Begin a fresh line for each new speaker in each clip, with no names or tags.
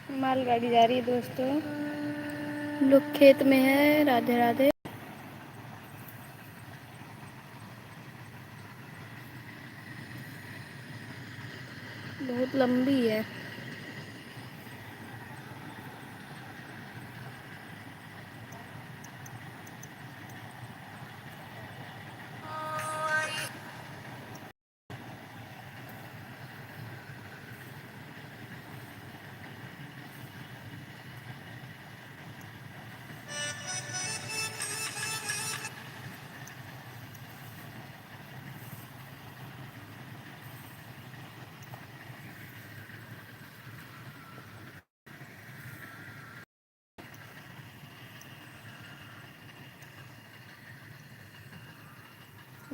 मालगाड़ी जा रही है दोस्तों। लोग खेत में है। राधे राधे। बहुत लंबी है।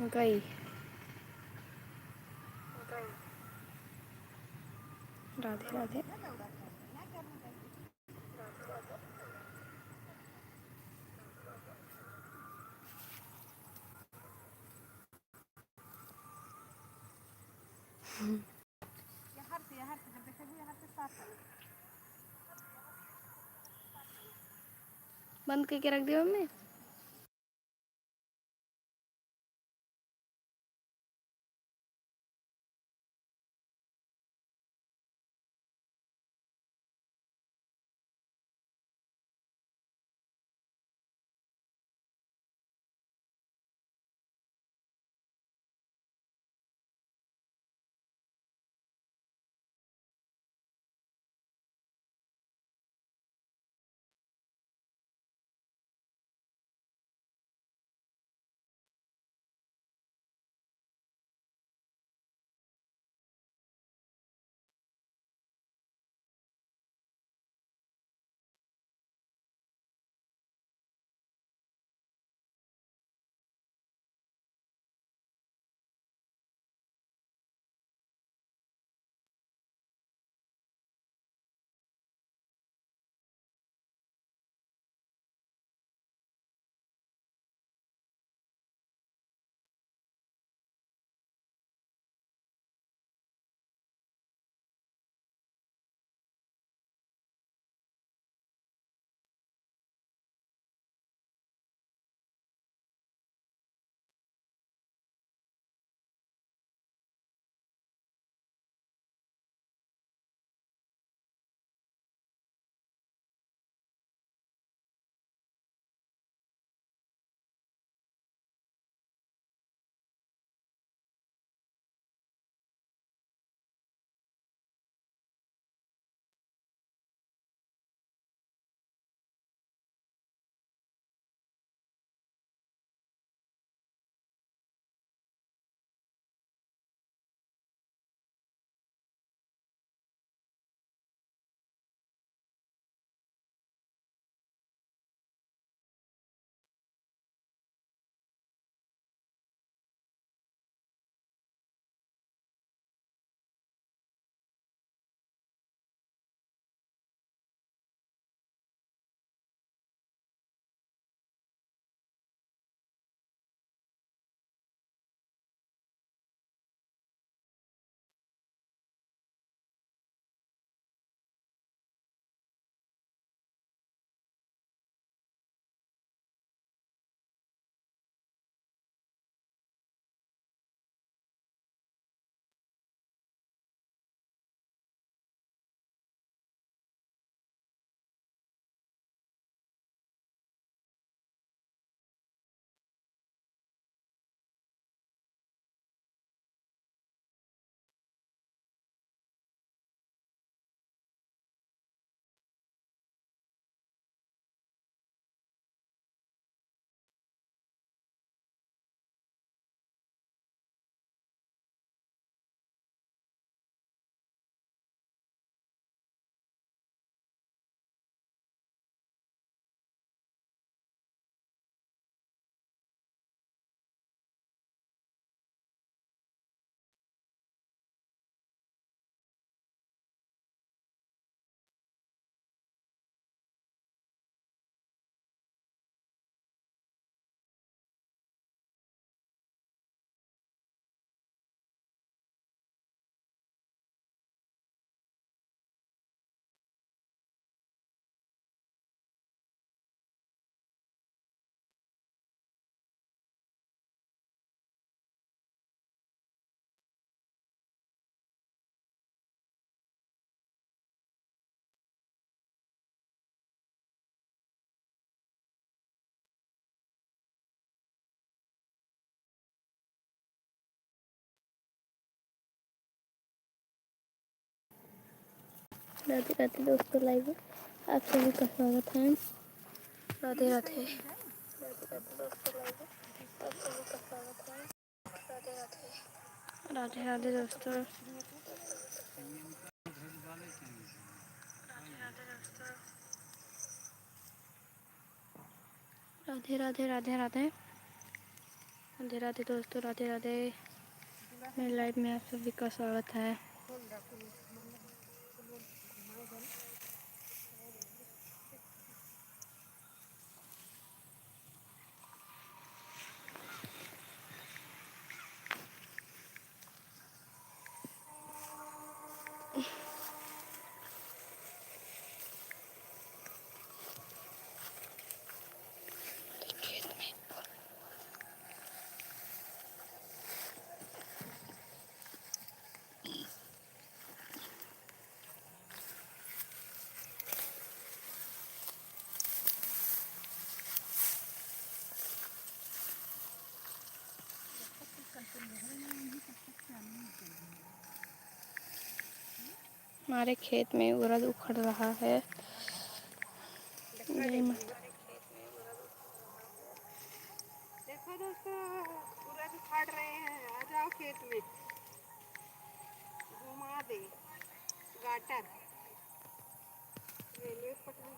गई। राधे राधे। बंद करके रख दिया मम्मी। राधे राधे दोस्तों, लाइव आप सभी का स्वागत है। राधे राधे दोस्तों, लाइव आप सभी का स्वागत है। राधे राधे दोस्तों, राधे राधे राधे राधे राधे राधे दोस्तों, राधे राधे। मेरे लाइव में आप सभी का स्वागत है। हमारे खेत में उड़द उखड़ रहा है। जय माता।
देखो दोस्तों, उड़द उखाड़ रहे हैं। आ जाओ खेत में, घुमा दे गाटर रेलवे पटरी।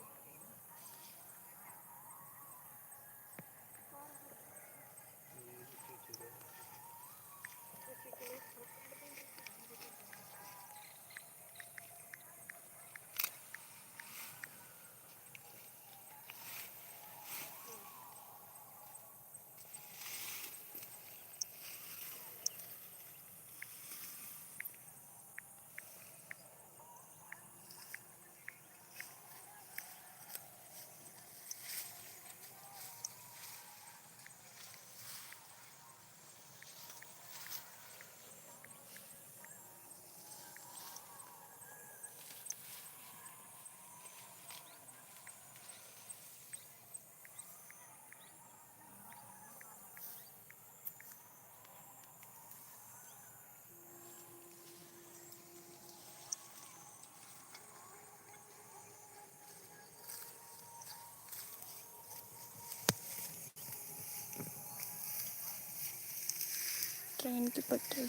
ट्रेन की पटरी।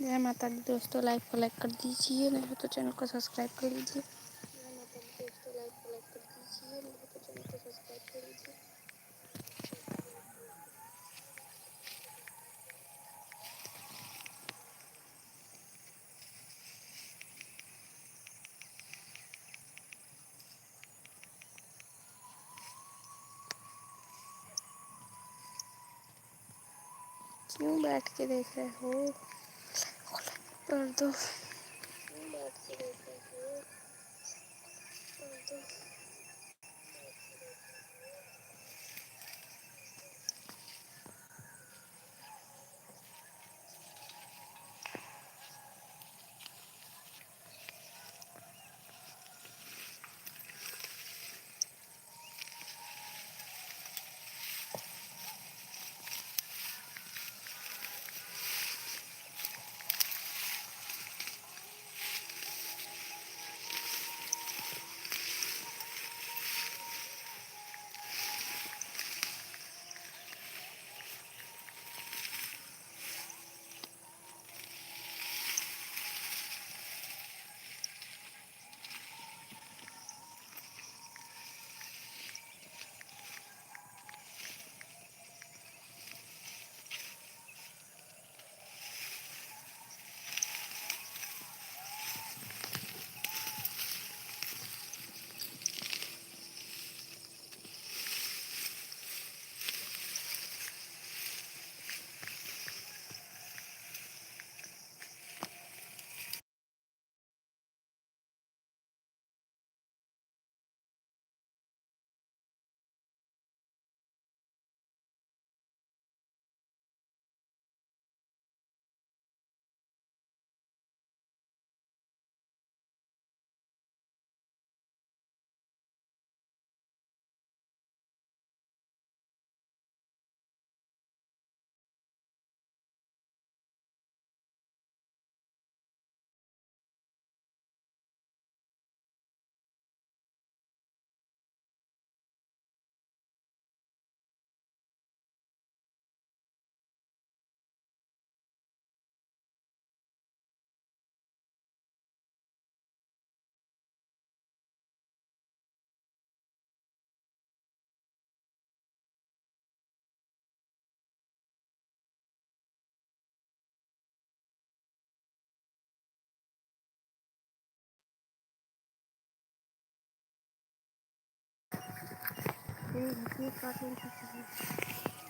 जय माता दी दोस्तों, लाइव को लाइक कर दीजिए, नहीं हो तो चैनल को सब्सक्राइब कर लीजिए। जय माता दी दोस्तों, लाइव को लाइक कर दीजिए, नहीं हो तो चैनल को सब्सक्राइब कर लीजिए। क्यों बैठ के देख रहे हो? कर दो। क्यों बैठ के देख रहे हो? कर दो।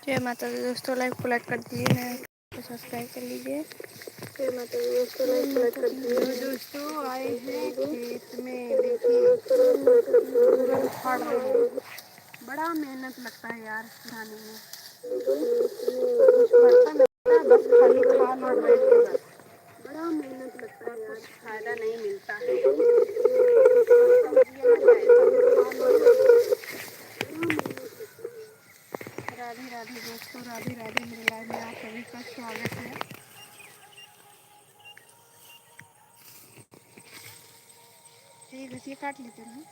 जय माता दी दोस्तों, लाइक को लाइक कर दीजिए, नए तो सब्सक्राइब कर लीजिए। जय माता दी दोस्तों, लाइक को लाइक कर दीजिए।
दोस्तों आए हैं खेत में, देखिए पूरा उखाड़ रहे हैं। बड़ा मेहनत लगता है यार उठाने में, कुछ बर्तन है बस खाली खाल और बैठ के बस। बड़ा मेहनत लगता है यार, कुछ फायदा नहीं मिलता है। राधे राधे दोस्तों, राधे राधे। मेरे लाइव में आप सभी का स्वागत है। ये घसिए काट लेते हैं।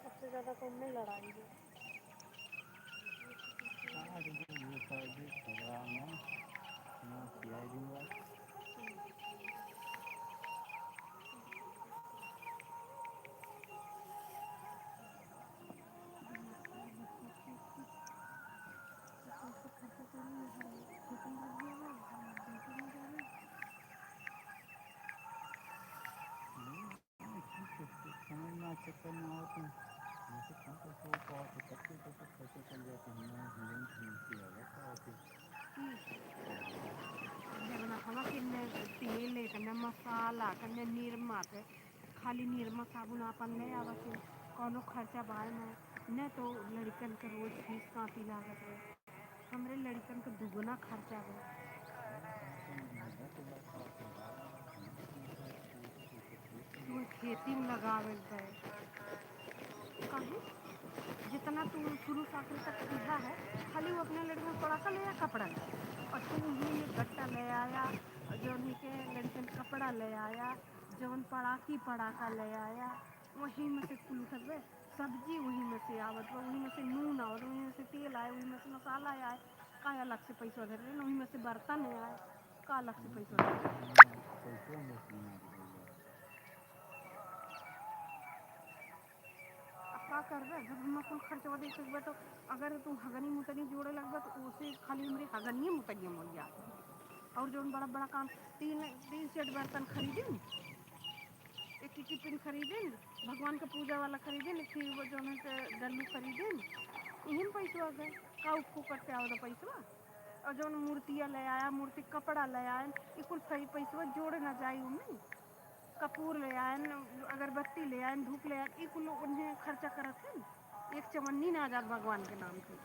सबसे ज्यादा तो उनमें लड़ाई है। तेल कन्या मसाला कन्या निरमा के खाली निरमा साबुन अपन ले आवत है। कोनो खर्चा बाल में न तो लड़कन के रोज फीस कापी लागत है। हमरे लड़कन के दुगुना खर्चा है। तू खेती में लगावे गए कहीं जितना तू शुरू साकरी तक सीधा है, खाली वो अपने लड़के को पढ़ा ले या कपड़ा ले, और तू उन्हीं में गट्टा ले आया, जो उन्हीं के लड़के कपड़ा ले आया, जवन पड़ाका ले आया, वहीं में से कुल सकबे सब्जी वहीं में से आवत, वहीं में से नून आवत, वहीं में से तेल आए, वहीं में से मसाला आए, का अलग से पैसा धर रहे, वहीं में से बर्तन आए, का अलग से पैसा धर का करबे। जब हम कुल खर्चवा दे सकबे तो अगर तू हगनी मुतनी जोड़े लगबे तो उसे खाली हमरे हगनी मुतनी मिल जाए। और जो बड़ा बड़ा काम तीन तीन सेट बर्तन खरीदें, एक टिफिन खरीदें, भगवान का पूजा वाला खरीदें, फिर वो जो है डल्लू खरीदें, यही में पैसा आ गए का उसको करते आओ पैसा। और जो मूर्तियाँ ले आया, मूर्ति कपड़ा ले आए, ये कुल पैसा जोड़े ना जाए उनमें। कपूर ले आए, अगरबत्ती ले आए, धूप ले आए, ये कुल उन्हें खर्चा करत है। एक चवन्नी ना आजाद भगवान के नाम की।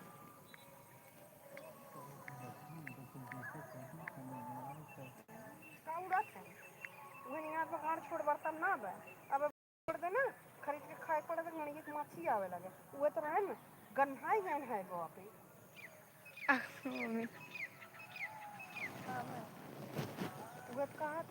में गाड़ छोड़ बर्तन ना बे अब छोड़ दे ना खरीद के खाए पड़े तो गणिये के मच्छी आवे लगे वो तो रहे ना गन्हाई गन है गो पे वो कहा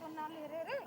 तो ना ले रे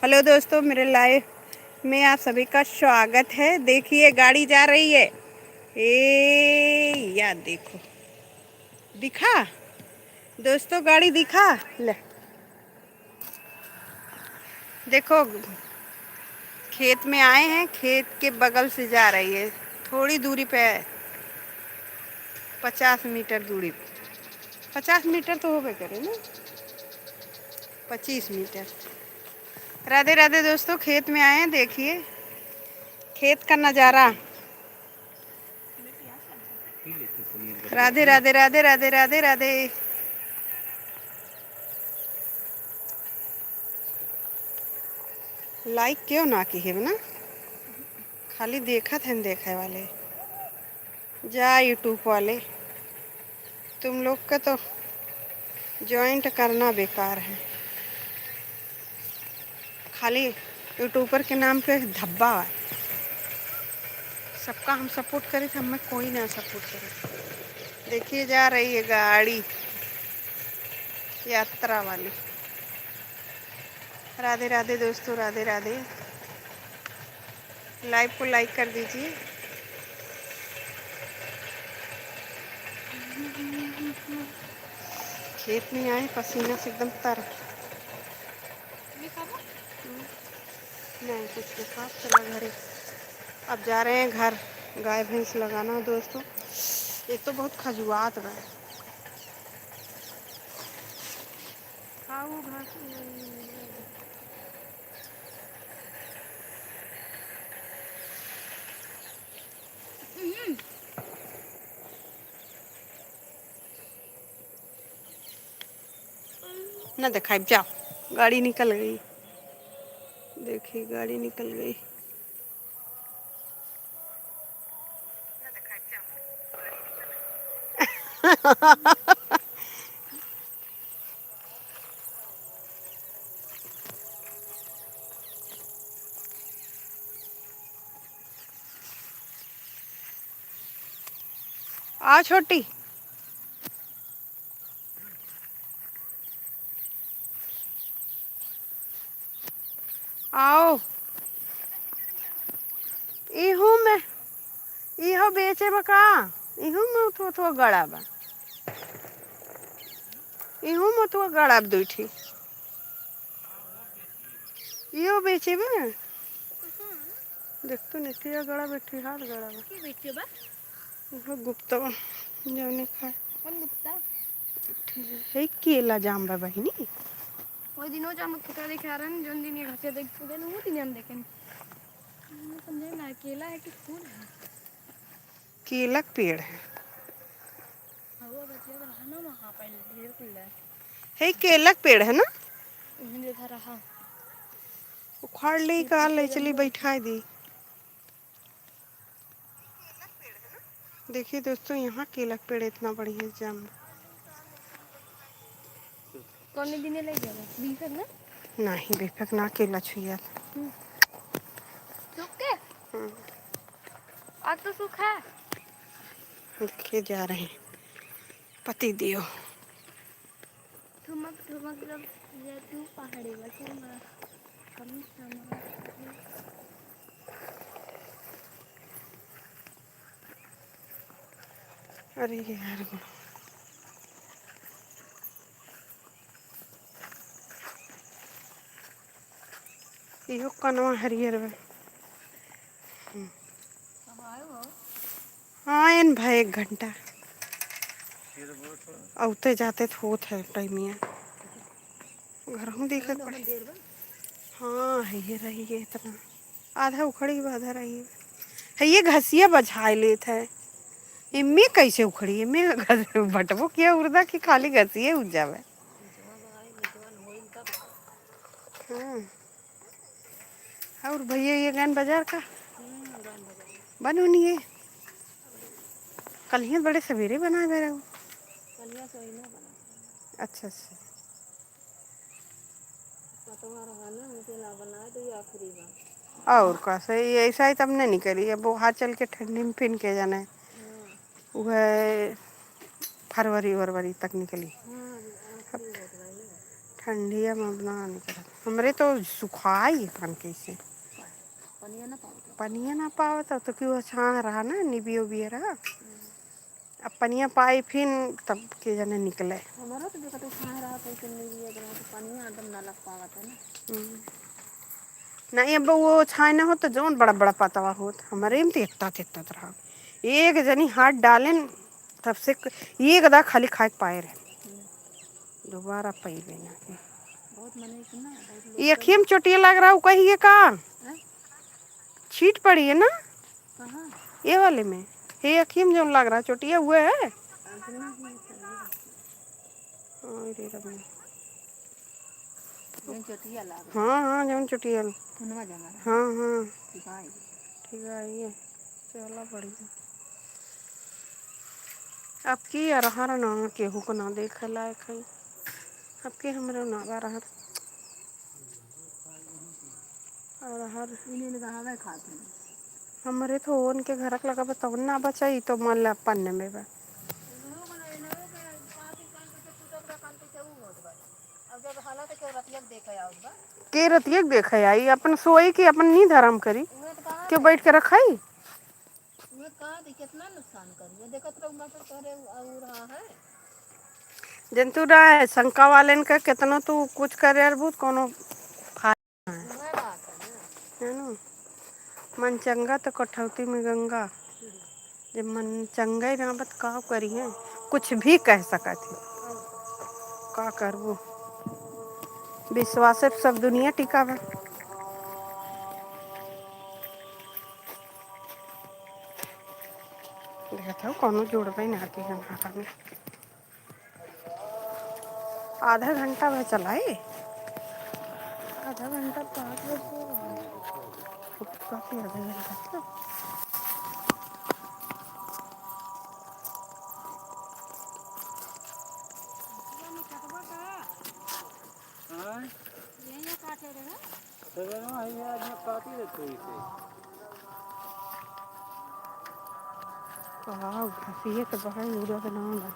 हेलो दोस्तों, मेरे लाइव में आप सभी का स्वागत है। देखिए गाड़ी जा रही है। यार देखो, दिखा दोस्तों, गाड़ी दिखा ले। देखो खेत में आए हैं, खेत के बगल से जा रही है, थोड़ी दूरी पे है, 50 मीटर दूरी पे। 50 मीटर तो होबे करे ना, 25 मीटर। राधे राधे दोस्तों, खेत में आए हैं, देखिए खेत का नज़ारा। राधे राधे राधे राधे राधे राधे। लाइक क्यों ना की है ना, खाली देखत हैं देखे वाले। जा यूट्यूब वाले, तुम लोग का तो ज्वाइंट करना बेकार है, खाली यूट्यूबर के नाम पे धब्बा है। सबका हम सपोर्ट करें तो हमें कोई ना सपोर्ट करे। देखिए जा रही है गाड़ी यात्रा वाली। राधे राधे दोस्तों, राधे राधे। लाइव को लाइक कर दीजिए। खेत में आए, पसीना से एकदम तर। नहीं कुछ नहीं, साफ चला घरे। अब जा रहे हैं घर, गाय भैंस लगाना है दोस्तों। एक तो बहुत खजुआत बा। खाओ घास ना दिखाई, जाओ। गाड़ी निकल गई, देखिए गाड़ी निकल गई। आओ छोटी। आओ। इहू में, इहो बेचे बका। इहू में थो गड़ा बा, इहू में तो गड़ा दूठी। इहो बेचे बा। देख तो निकिया गड़ा बैठी, हाथ गड़ा बा। की बेचे बा? इहो गुप्ता जाने खाए। कौन गुप्ता? है केला जाम बा बहिनी। वो दिनों जाम फोटो दिखा रहे हैं, जोन दिन ये घसे देख तो देन वो दिन हम देखें। मैं समझे ना केला है कि फूल है। केला का पेड़ है। वो बच्चे रहा ना वहाँ पर ढेर खुला है केला का पेड़ है ना। उन्हें देखा रहा, उखाड़ ले का ले चली बैठा दी। देखिए दोस्तों, यहाँ केला का पेड़ इतना बढ़िया जाम। कौन दिन ले जाएगा बीफक ना? नहीं बीफक ना, केला छुइया सूखे। आज तो सूखा है। देखिए जा रहे हैं पति दियो। ठुमक ठुमक जब ये तू पहाड़ी बचे ना कम सामान। अरे यार इहो कनवा हरियर बा। हाँ इन भाई 1 घंटा औते जाते होत है टाइमिया घर हूँ देखत पड़े। हाँ है रही है इतना, आधा उखड़ी आधा रही है। ये घसिया बझाई लेत है, इम्मे कैसे उखड़ी? इम्मे बटबो किया उर्दा की खाली घसिए उज जावे। हाँ और भैया ये गान बाजार का बनू नहीं है। कल ही बड़े सवेरे बना दे रहे हो। अच्छा अच्छा। और का सही ऐसा ही तब नहीं करी। अब वो हाथ चल के ठंडी में फिन के जाना है। वह फरवरी वरवरी तक निकली। ठंडिया में बना निकल हमरे तो सुखाई कान कैसे पनिया ना पावत तो क्यों छाँ रहा ना निबियो भी रहा। अब पनिया पाई फिर तब के जाने निकले। हमारा तो देखो तो छाँ रहा तो निबियो तो पनिया एकदम ना लग पावत है ना। नहीं अब वो छाए ना हो तो जौन बड़ा बड़ा पतवा होत हमारे में तो इतना रहा। एक जनी हाथ डालें तब से एक दा खाली खाए पाए रहे। दोबारा पैबे ना के
बहुत मने कि ना बहुत
ये
लोग
अखिए में चोटिया लग रहा है कहिए का
हैं
छीट पड़ी है ना
कहाँ
ये वाले में ये अखिए में जो लग रहा है चोटिया हुए है
आदमी की सही
अरे रब्बा
जन चोटिया लाग रहा
हाँ हाँ जौन चोटिया
खुनवा जमा रहा
हाँ हाँ
दिखाई
ठीक है ये चला बढ़िया अब की अरहर ना केहू को ना देखे लायक है अब के हमारे नागा रहा अरहर
इन्हें कहा मैं खाते हैं
हमारे तो उनके घर लगा बताओ ना बचाई तो मन ला पन्ने में बा के रतिया देखे आई अपन सोई की अपन नी धर्म करी क्यों बैठ के रखाई
कितना नुकसान करिए देखत रहो मटर करे रहा है
जंतु रहा है शंका वाले का कितना तू कुछ करे यार बहुत कोनो फायदा है ना मन चंगा तो कठौती में गंगा जब मन चंगा ही ना बत का करी है कुछ भी कह सका थी का करबो विश्वास सब दुनिया टिका बा देखा था कोनो जोड़बे ना के हमारा में आधा घंटा में चलाए आधा घंटा 5 बजे काफी आधा घंटा
ये काटे रहे
वाह घासिए तो बाहर उड़ा के नाम है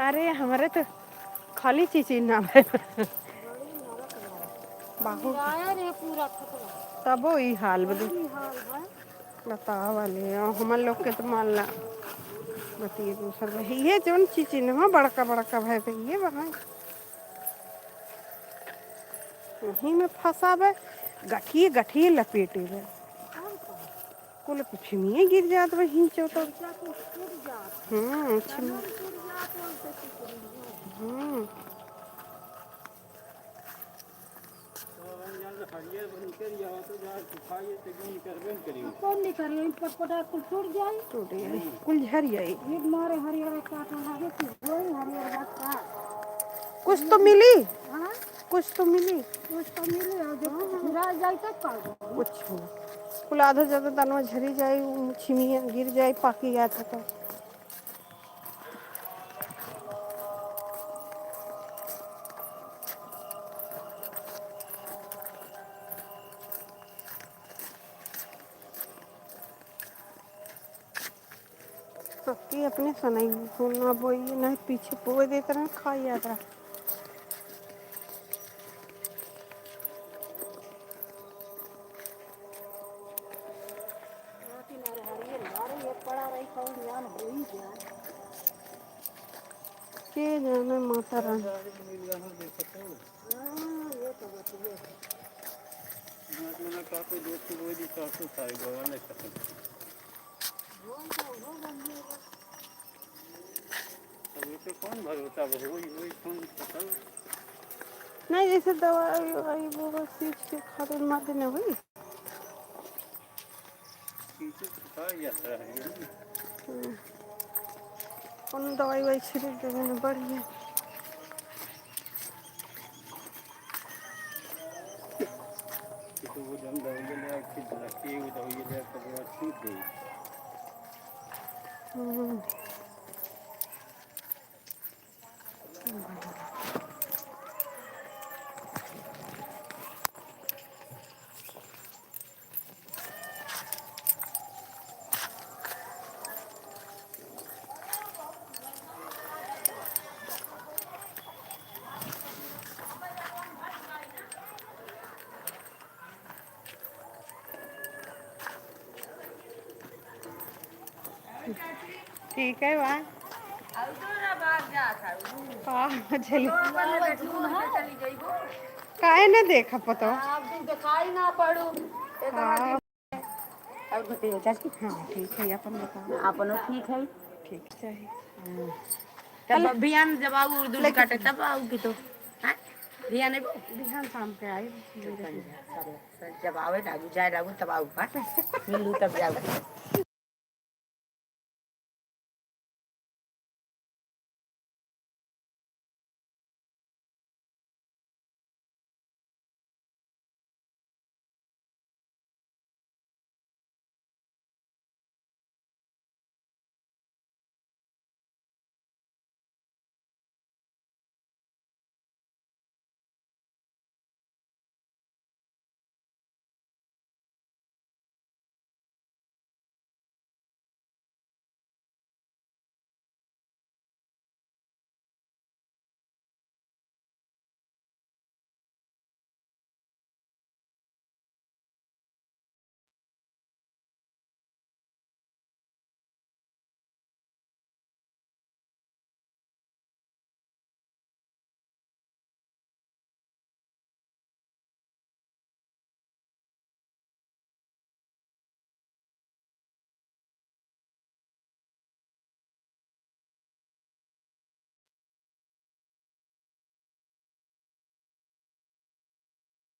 अरे हमारे तो खाली चीज ना है बाहु
पूरा
तब ही हाल बदे बताओ वाले हमार लोग के तो मान ला बतिए दूसर ये जौन चीज ना बड़का बड़का भाई पे ये वहाँ वहीं में फंसावे गठिए गठिए लपेटे है कुल छिमिए गिर जात वहीं चौथा छिमी
कौन नहीं करिए पटपटा कुल टूट जाए
टूट जाए कुल झर जाए
ये मारे हरियर काट लगे कि वही हरियर बात का
कुछ तो मिली
हां
कुछ तो मिली
कुछ तो मिले और जब गिरा जाए तब का
कुछ कुल आधा ज़्यादा दानवा झरी जाए छिमिया गिर जाए पाकी गया था तो सबकी अपने सुनाई सुनना बोई नहीं पीछे पोए देते रहे खा जाता के जाने माता रानी
कौन भरोसा
नहीं जैसे दवाई ववाई वो बस चीज के खातिर मार देने हुई उन दवाई वाई छिड़क देवे ना बढ़िया ठीक है वाह हाँ चलिए काहे ना देखा पतो।
आप दिन दिखाई ना पड़ू
हाँ
और बताइए चाची।
हाँ ठीक है अपन बताओ।
अपनो ठीक है।
ठीक चाहिए।
तब बिहान जब आऊ उर्दू काटे तब आऊ की तो हैं बिहान आबो
बिहान शाम के आई।
जब आवे लागू जाए लागू तब आऊ का मिलू तब जाऊ।